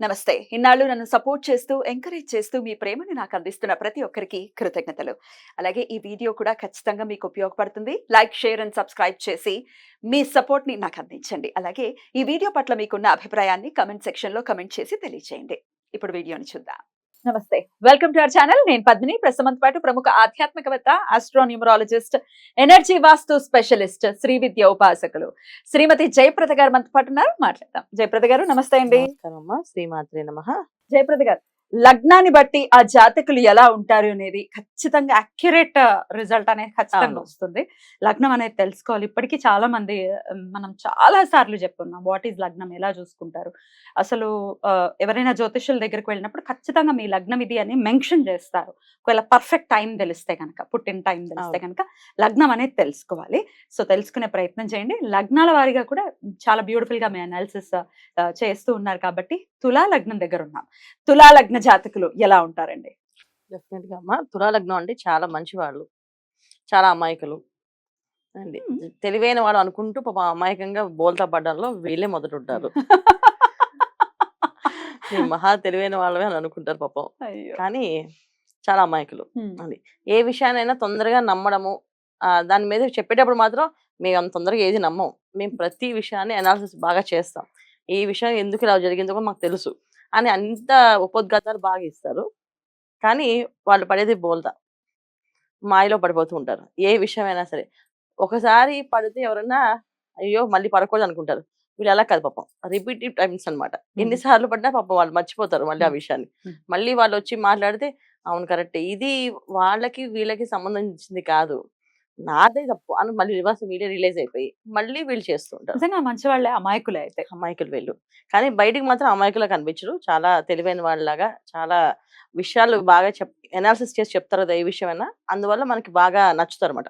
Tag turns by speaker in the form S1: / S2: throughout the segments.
S1: నమస్తే. ఇన్నాళ్ళు నన్ను సపోర్ట్ చేస్తూ, ఎంకరేజ్ చేస్తూ మీ ప్రేమని నాకు అందిస్తున్న ప్రతి ఒక్కరికి కృతజ్ఞతలు. అలాగే ఈ వీడియో కూడా ఖచ్చితంగా మీకు ఉపయోగపడుతుంది. లైక్, షేర్ అండ్ సబ్స్క్రైబ్ చేసి మీ సపోర్ట్‌ని నాకు అందించండి. అలాగే ఈ వీడియో పట్ల మీకున్న అభిప్రాయాన్ని కామెంట్ సెక్షన్‌లో కామెంట్ చేసి తెలియజేయండి. ఇప్పుడు వీడియోని చూద్దాం. నమస్తే. Welcome to our channel. నేను పద్మిని. ప్రస్తుతం పాటు ప్రముఖ ఆధ్యాత్మికవేత్త, ఆస్ట్రోన్యూమరాలజిస్ట్, ఎనర్జీ వాస్తు స్పెషలిస్ట్, శ్రీ విద్య ఉపాసకులు శ్రీమతి జయప్రద గారు మనతో పాటు ఉన్నారు. మాట్లాడదాం. జయప్రద గారు నమస్తే అండి.
S2: నమస్కారమ్మా, శ్రీమాత్రే నమః.
S1: జయప్రద గారు, లగ్నాన్ని బట్టి ఆ జాతకులు ఎలా ఉంటారు అనేది ఖచ్చితంగా అక్యురేట్ రిజల్ట్ అనేది ఖచ్చితంగా
S2: అవును.
S1: వస్తుంది. లగ్నం అనేది తెలుసుకోవాలి. ఇప్పటికీ చాలా మంది మనం చాలా సార్లు చెప్పుకున్నాం వాట్ ఈజ్ లగ్నం, ఎలా చూసుకుంటారు అసలు. ఎవరైనా జ్యోతిష్యుల దగ్గరికి వెళ్ళినప్పుడు ఖచ్చితంగా మీ లగ్నం ఇది అని మెన్షన్ చేస్తారు. ఒకవేళ పర్ఫెక్ట్ టైం తెలిస్తే కనుక, పుట్టిన టైం తెలిస్తే
S2: అవును.
S1: కనుక లగ్నం అనేది తెలుసుకోవాలి. సో తెలుసుకునే ప్రయత్నం చేయండి. లగ్నాల వారీగా కూడా చాలా బ్యూటిఫుల్ గా మీ అనాలిసిస్ చేస్తూ ఉన్నారు కాబట్టి తులా లగ్నం దగ్గర ఉన్నాం. తులా లగ్న జాతకులు ఎలా ఉంటారండి?
S2: డెఫినెట్ గా అమ్మా, తులా లగ్నం అంటే చాలా మంచి వాళ్ళు, చాలా అమాయకులు అండి.
S1: హ్మ్.
S2: తెలివైన వాడు అనుకుంటూ పాపం అమాయకంగా బోల్తా పడ్డంలో వీళ్ళే మొదలుంటారు. మేము మహా తెలివైన వాళ్ళమే అని అనుకుంటారు పాపం,
S1: అయ్యో!
S2: కానీ చాలా అమాయకులు
S1: హ్మ్.
S2: అది. ఏ విషయాన్నైనా తొందరగా నమ్మడము, దాని మీద చెప్పేటప్పుడు మాత్రం మేము అంత తొందరగా ఏది నమ్మం. మేము ప్రతి విషయాన్ని అనాలిసిస్ బాగా చేస్తాం. ఈ విషయం ఎందుకు ఇలా జరిగిందో కూడా మాకు తెలుసు అని అంత ఉపోద్ఘాతాలు బాగా ఇస్తారు. కానీ వాళ్ళు పడేది బోల్తా, మాయలో పడిపోతూ ఉంటారు. ఏ విషయమైనా సరే. ఒకసారి పడితే ఎవరన్నా అయ్యో! మళ్ళీ పడకూడదు అనుకుంటారు. వీళ్ళు అలా కాదు పాపం. రిపీటెడ్ టైమ్స్ అన్నమాట. ఎన్ని
S1: హ్మ్.
S2: సార్లు పడినా పాపం వాళ్ళు మర్చిపోతారు మళ్ళీ ఆ
S1: హ్మ్.
S2: విషయాన్ని.
S1: హ్మ్.
S2: మళ్ళీ వాళ్ళొచ్చి మాట్లాడితే అవును కరెక్టే. ఇది వాళ్ళకి వీళ్ళకి సంబంధించింది కాదు, నాదే తప్పు అని మళ్ళీ రివర్స్ వీళ్ళే రియలైజ్ అయిపోయి మళ్ళీ వీళ్ళు చేస్తూ ఉంటారు.
S1: నిజంగా మంచి వాళ్ళే, అమాయకులే అయితే.
S2: అమాయకులు వీళ్ళు. కానీ బయటికి మాత్రం అమాయకులా కనిపించరు. చాలా తెలివైన వాళ్ళలాగా, చాలా విషయాలు బాగా అనాలిసిస్ చేసి చెప్తారు కదా! ఏ విషయమైనా. అందువల్ల మనకి బాగా నచ్చుతారన్నమాట.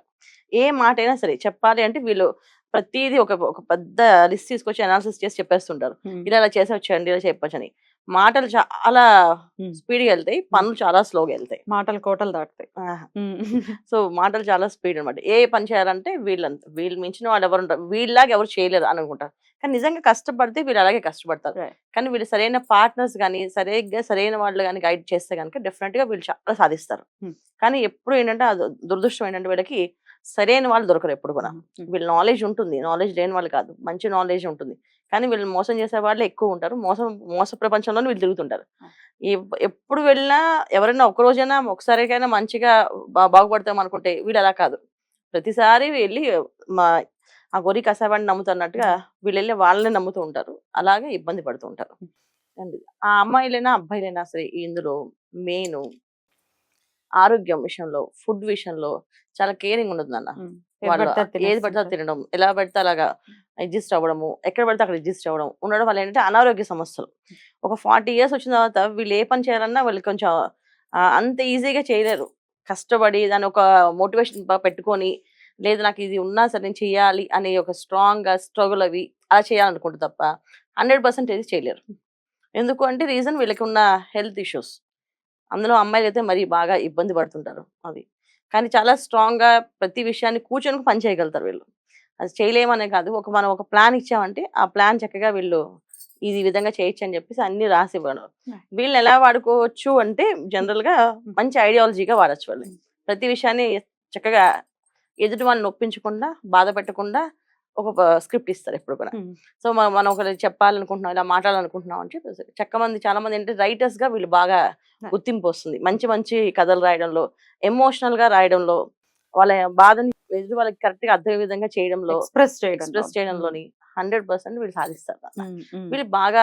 S2: ఏ మాటైనా సరే చెప్పాలి అంటే వీళ్ళు ప్రతీదీ ఒక ఒక పెద్ద లిస్ట్ తీసుకొచ్చి అనాలిసిస్ చేసి చెప్పేస్తుంటారు.
S1: హ్మ్.
S2: ఇలా ఇలా చేసొచ్చండి, ఇలా చెప్పొచ్చని. మాటలు చాలా
S1: హ్మ్.
S2: స్పీడ్‌గా ఎళ్తాయి.
S1: హ్మ్.
S2: పనులు చాలా స్లోగా ఎళ్తాయి.
S1: మాటలు కోటలు దాటుతాయి.
S2: ఆహా!
S1: హ్మ్.
S2: సో, మాటలు చాలా స్పీడ్ అన్నమాట. ఏ పని చేయాలంటే వీళ్ళంతే. వీళ్ళు మించిన వాళ్ళు ఎవరుంటారు. వీళ్ళలాగా ఎవరు చేయలేరు అని అనుకుంటారు. కానీ నిజంగా కష్టపడితే వీళ్ళు అలాగే కష్టపడతారు.
S1: రైట్.
S2: కానీ వీళ్ళు సరైన పార్ట్నర్స్ గాని, సరైన వాళ్ళు గాని గైడ్ చేస్తే గనుక డెఫినిట్‌గా వీళ్ళు చాలా సాధిస్తారు.
S1: హ్మ్.
S2: కానీ ఎప్పుడు ఏంటంటే దురదృష్టం ఏంటంటే వీళ్ళకి సరైన వాళ్ళు దొరకరు ఎప్పుడు కూడా.
S1: హ్మ్. హ్మ్.
S2: వీళ్ళ నాలెడ్జ్ ఉంటుంది. నాలెడ్జ్ లేని వాళ్ళు కాదు. మంచి నాలెడ్జ్ ఉంటుంది. కానీ వీళ్ళని మోసం చేసే వాళ్ళే ఎక్కువ ఉంటారు. మోస ప్రపంచంలోనే వీళ్ళు తిరుగుతుంటారు.
S1: ఆ!
S2: ఎప్పుడు వెళ్ళినా ఎవరైనా ఒక్కరోజైనా ఒకసారికైనా మంచిగా బాగుపడతాం అనుకుంటే వీళ్ళు అలా కాదు. ప్రతిసారి వెళ్లి మా ఆ గొర్రె కసావాడిని నమ్ముతున్నట్టుగా
S1: హ్మ్.
S2: వీళ్ళెళ్లి వాళ్ళనే నమ్ముతూ ఉంటారు. అలాగే ఇబ్బంది పడుతూ ఉంటారు.
S1: హ్మ్.
S2: అండి. ఆ అమ్మాయిలైనా, అబ్బాయిలైనా సరే ఇందులో మెయిను ఆరోగ్యం విషయంలో, ఫుడ్ విషయంలో చాలా కేరింగ్ ఉండదు నాన్న.
S1: హ్మ్. ఏది
S2: వాళ్ళు
S1: పడితే అది
S2: ఏది పడితే అది
S1: తినేస్తుంటారు.
S2: తినడం, ఎలా పడితే అలాగా అడ్జస్ట్ అవ్వడము, ఎక్కడ పడితే అక్కడ అడ్జస్ట్ అవ్వడం, ఉండడం వల్ల ఏంటంటే అనారోగ్య సమస్యలు. ఒక 40 ఇయర్స్ వచ్చిన తర్వాత వీళ్ళు ఏ పని చేయాలన్నా వాళ్ళు కొంచెం అంత ఈజీగా చేయలేరు. కష్టపడి దాన్ని ఒక మోటివేషన్ పెట్టుకొని, లేదు నాకు ఇది ఉన్నా సరే నేను చేయాలి అనే ఒక స్ట్రాంగ్‌గా స్ట్రగుల్ అవి అలా చేయాలనుకుంటే తప్ప 100% ఏది చేయలేరు. ఎందుకు అంటే రీజన్ వీళ్ళకున్న హెల్త్ ఇష్యూస్. అందులో అమ్మాయిలైతే మరీ బాగా ఇబ్బంది పడుతుంటారు అది. కానీ చాలా స్ట్రాంగ్‌గా ప్రతి విషయాన్ని కూర్చొని పని చేయగలుగుతారు వీళ్ళు. అది చేయలేమనే కాదు. మనం ఒక ప్లాన్ ఇచ్చామంటే, ఆ ప్లాన్ చక్కగా వీళ్ళు ఇది ఈ విధంగా చేయొచ్చు అని చెప్పేసి అన్నీ రాసివ్వడం.
S1: యాహ్!
S2: వీళ్ళని ఎలా వాడుకోవచ్చు అంటే జనరల్‌గా
S1: హ్మ్.
S2: మంచి ఐడియాలజీగా వాడొచ్చు వాళ్ళని.
S1: హ్మ్.
S2: ప్రతి విషయాన్ని చక్కగా ఎదుటి వాళ్ళని నొప్పించకుండా, బాధ పెట్టకుండా ఒక స్క్రిప్ట్ ఇస్తారు ఎప్పుడు కూడా.
S1: హ్మ్.
S2: సో, మనం ఒకరికి చెప్పాలనుకుంటున్నాం, ఇలా మాట్లాడాలనుకుంటున్నాం అంటే చాలామంది ఏంటంటే రైటర్స్‌గా వీళ్ళు బాగా
S1: రైట్.
S2: గుర్తింపు వస్తుంది. మంచి మంచి కథలు రాయడంలో, ఎమోషనల్‌గా రాయడంలో, వాళ్ళ బాధని ఎదుటి వాళ్ళకి కరెక్ట్‌గా అర్థమయ్యే విధంగా చేయడంలో,
S1: ఎక్స్‌ప్రెస్ చేయడంలో.
S2: ఎక్స్‌ప్రెస్
S1: హ్మ్.
S2: చేయడంలోని 100% వీళ్ళు సాధిస్తారు.
S1: హ్మ్. హ్మ్.
S2: వీళ్ళు బాగా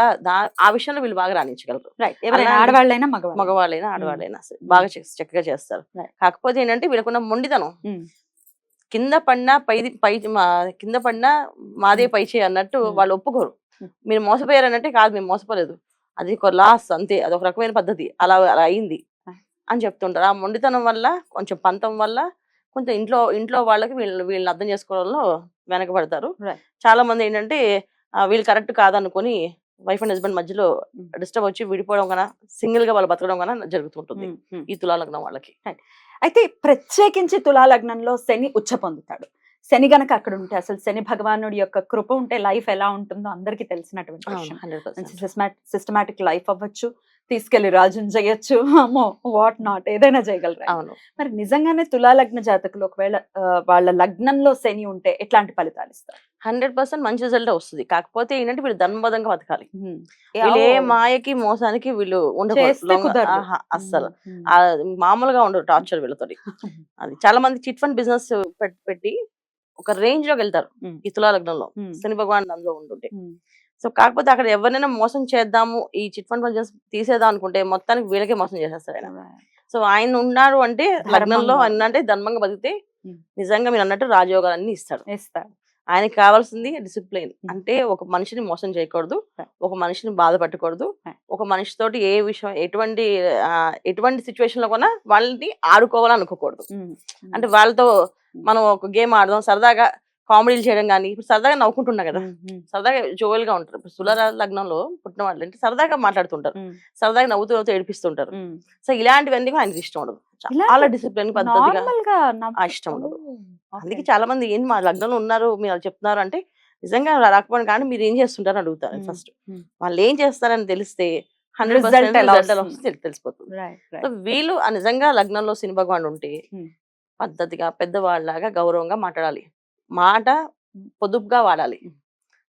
S2: ఆ విషయంలో వీళ్ళు బాగా రాణించగలరు.
S1: రైట్. ఎవరైనా
S2: అలాంటి
S1: ఆడవాళ్ళైనా, మగవాళ్ళైనా.
S2: మగవాళ్ళైనా,
S1: హ్మ్.
S2: ఆడవాళ్ళైనా సరే
S1: హ్మ్.
S2: బాగా చక్కగా చేస్తారు.
S1: రైట్.
S2: కాకపోతే ఏంటంటే వీళ్ళకున్న మొండితనం.
S1: హ్మ్.
S2: కింద పడినా కింద పడినా మాదే
S1: హ్మ్.
S2: పై చేయి అన్నట్టు
S1: హ్మ్.
S2: వాళ్ళు ఒప్పుకోరు.
S1: హ్మ్.
S2: మీరు మోసపోయారనంటే, కాదు మేము మోసపోలేదు, అది ఒక లాస్ అంతే. అదొక రకమైన పద్ధతి. అలా అలా అయింది
S1: రైట్.
S2: అని చెప్తుంటారు. ఆ మొండితనం వల్ల, కొంచెం పంతం వల్ల కొంచెం ఇంట్లో ఇంట్లో వాళ్ళకి వీళ్ళని అర్థం చేసుకోవడంలో వెనకబడతారు.
S1: రైట్.
S2: చాలామందేంటంటే వీళ్ళు కరెక్ట్ కాదనుకోని వైఫ్ అండ్ హస్బెండ్ మధ్యలో
S1: హ్మ్.
S2: డిస్టర్బ్ వచ్చి విడిపోవడం గాన, సింగిల్‌గా వాళ్ళు బతకడం గాన జరుగుతుంటుంది.
S1: హ్మ్. హ్మ్.
S2: ఈ తులా లగ్నం వాళ్ళకి.
S1: రైట్. అయితే ప్రత్యేకించి తులా లగ్నంలో శని ఉచ్చ పొందుతాడు. శని గనక అక్కడ ఉంటే అసలు శని భగవానుడి యొక్క కృప ఉంటే లైఫ్ ఎలా ఉంటుందో అందరికీ తెలిసినటువంటి
S2: అవును
S1: విషయం.
S2: 100%.
S1: సిస్టమాటిక్ లైఫ్ అవ్వచ్చు, తీసుకెళ్లి రాజుని చేయొచ్చు, అమ్మో వాట్ నాట్ ఏదైనా చేయగలరు.
S2: అవును
S1: మరి నిజంగానే తులా లగ్న జాతకులు ఒకవేళ వాళ్ళ లగ్నంలో శని ఉంటే ఎట్లాంటి ఫలితాలు ఇస్తారు?
S2: 100% మంచి రిజల్ట్ వస్తుంది. కాకపోతే ఏంటంటే వీళ్ళు ధర్మబద్ధంగా బతకాలి.
S1: హ్మ్.
S2: వీళ్ళు ఏ
S1: ఓ,
S2: మాయకి మోసానికి వీళ్ళు ఉండకూడదు.
S1: చేస్తే కుదరదు.
S2: అస్సలు
S1: హ్మ్.
S2: ఆ, మామూలుగా ఉండదు టార్చర్ వీళ్ళతోటి. అది చాలా మంది చిట్ ఫండ్ బిజినెస్ పెట్టి ఒక రేంజ్ లోకి వెళ్తారు
S1: Hmm.
S2: ఈ తులా లగ్నంలో
S1: Hmm.
S2: శని భగవాన్ అందులో ఉంటుంటే.
S1: Hmm.
S2: సో కాకపోతే అక్కడ ఎవరినైనా మోసం చేద్దాము, ఈ చిట్ ఫండ్ బిజినెస్ తీసేద్దాం అనుకుంటే మొత్తానికి వీళ్ళకే మోసం చేసేస్తారు ఆయన. సో ఆయన ఉన్నారు అంటే లగ్నంలో
S1: ధర్మంగా.
S2: ఆయన అంటే ధర్మంగా బతికితే
S1: Hmm.
S2: నిజంగా మీరు అన్నట్టు రాజయోగాలన్నీ ఇస్తాడు.
S1: ఇస్తారు.
S2: ఆయనకి కావాల్సింది డిసిప్లిన్.
S1: Hmm.
S2: అంటే ఒక మనిషిని మోసం చేయకూడదు,
S1: Right.
S2: ఒక మనిషిని బాధ పెట్టకూడదు,
S1: Right.
S2: ఒక మనిషితోటి ఏ విషయం ఎటువంటి సిచ్యువేషన్ లో కూడా వాళ్ళని ఆడుకోవాలని అనుకోకూడదు.
S1: Hmm.
S2: అంటే వాళ్ళతో మనం ఒక గేమ్ ఆడదాం, సరదాగా కామెడీలు చేయడం కానీ, ఇప్పుడు సరదాగా నవ్వుకుంటున్నాం కదా, సరదాగా జోవెల్గా ఉంటారు. ఇప్పుడు తులా లగ్నంలో పుట్టిన వాళ్ళు అంటే సరదాగా మాట్లాడుతుంటారు, సరదాగా నవ్వుతూ నవ్వుతూ ఏడిపిస్తుంటారు. సో ఇలాంటివన్నీ కూడా ఆయనకి ఇష్టం ఉండదు. చాలా డిసిప్లిన్ పద్ధతిగా ఇష్టం ఉండదు. అందుకే చాలా మంది ఏంటి మా లగ్నంలో ఉన్నారు మీరు అలా చెప్తున్నారు అంటే, నిజంగా రాకపోవడం కానీ మీరు ఏం చేస్తుంటారు అడుగుతారు ఫస్ట్. వాళ్ళు ఏం చేస్తారని తెలిస్తే 100% రిజల్ట్ తెలిసిపోతుంది. సో వీళ్ళు నిజంగా లగ్నంలో శని భగవాన్ ఉంటే పద్ధతిగా పెద్దవాళ్ళలాగా గౌరవంగా మాట్లాడాలి, మాట పొదుపుగా వాడాలి,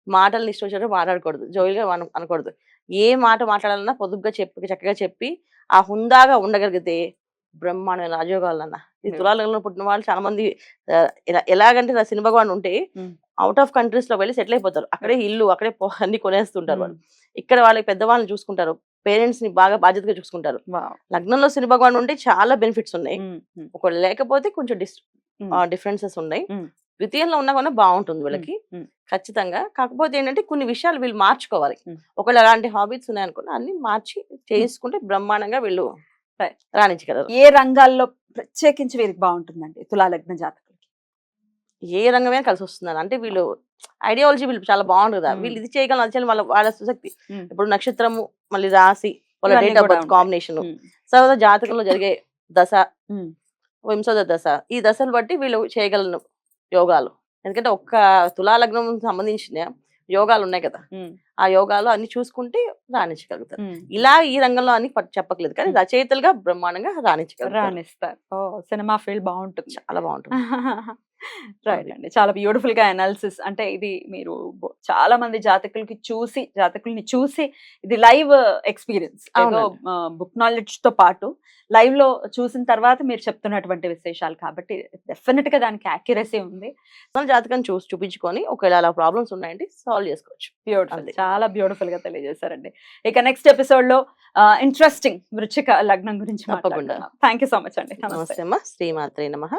S2: మాటలు ఇష్టం వచ్చినట్టు మాట్లాడకూడదు, జోయిల్గా అనకూడదు. ఏ మాట మాట్లాడాలన్నా పొదుపుగా చెప్పి చక్కగా చెప్పి ఆ హుందాగా ఉండగలిగితే బ్రహ్మాండమైన రాజయోగాలన్న. ఈ తులాలగ్నంలో పుట్టిన వాళ్ళు చాలా మంది ఎలాగంటే శని భగవాన్ ఉంటే అవుట్ ఆఫ్ కంట్రీస్ లో వెళ్ళి సెటిల్ అయిపోతారు. అక్కడే ఇల్లు అక్కడే అన్ని కొనేస్తుంటారు వాళ్ళు. ఇక్కడ వాళ్ళకి పెద్దవాళ్ళని చూసుకుంటారు, పేరెంట్స్ ని బాగా బాధ్యతగా చూసుకుంటారు. లగ్నంలో శని భగవాన్ ఉంటే చాలా బెనిఫిట్స్ ఉన్నాయి. ఒకవేళ లేకపోతే కొంచెం డిఫరెన్సెస్ ఉన్నాయి. ద్వితీయంలో ఉన్నా కూడా బాగుంటుంది వీళ్ళకి ఖచ్చితంగా. కాకపోతే ఏంటంటే కొన్ని విషయాలు వీళ్ళు మార్చుకోవాలి. ఒకవేళ అలాంటి హాబీస్ ఉన్నాయనుకున్నా అన్ని మార్చి చేసుకుంటే బ్రహ్మాండంగా వీళ్ళు రాణించగలరు.
S1: ఏ రంగాల్లో ప్రత్యేకించి వీరికి బాగుంటుందండి తులా లగ్న జాతకులకి?
S2: ఏ రంగమే కలిసి వస్తున్నారు అంటే వీళ్ళు ఐడియాలజీ వీళ్ళు చాలా బాగుంటుంది కదా, వీళ్ళు ఇది చేయగలం అది చేయాలి, వాళ్ళ సుశక్తి. ఇప్పుడు నక్షత్రము మళ్ళీ రాశి వాళ్ళ డేట్ ఆఫ్ బర్త్ కాంబినేషన్, తర్వాత జాతకంలో జరిగే దశ, వింశోద దశ, ఈ దశలు బట్టి వీళ్ళు చేయగలను యోగాలు. ఎందుకంటే ఒక్క తులా లగ్నం సంబంధించిన యోగాలు ఉన్నాయి కదా, ఆ యోగాలు అన్ని చూసుకుంటే రాణించగలుగుతారు. ఇలా ఈ రంగంలో అని చెప్పట్లేదు కానీ రచయితలుగా బ్రహ్మాండంగా
S1: రాణిస్తారు. సినిమా ఫీల్డ్ బాగుంటుంది,
S2: చాలా బాగుంటుంది.
S1: రైట్ అండి. చాలా బ్యూటిఫుల్ గా అనాలిసిస్. అంటే ఇది మీరు చాలా మంది జాతకుల్ని చూసి ఇది లైవ్ ఎక్స్పీరియన్స్, ఏదో బుక్ నాలెడ్జ్ తో పాటు లైవ్ లో చూసిన తర్వాత మీరు చెప్తున్నటువంటి విశేషాలు కాబట్టి డెఫినెట్ గా దానికి యాక్యురసీ ఉంది.
S2: జాతకం చూపించుకొని ఒకవేళ అలా ప్రాబ్లమ్స్ ఉన్నాయంటే సాల్వ్ చేసుకోవచ్చు.
S1: బ్యూటిఫుల్, చాలా బ్యూటిఫుల్ గా తెలియజేశారండి. ఇక నెక్స్ట్ ఎపిసోడ్ లో ఇంట్రెస్టింగ్ వృశ్చిక లగ్నం గురించి మాట్లాడుకుందాం. థ్యాంక్ యూ సో మచ్ అండి.
S2: నమస్తే అమ్మా. శ్రీమాత్రే నమః.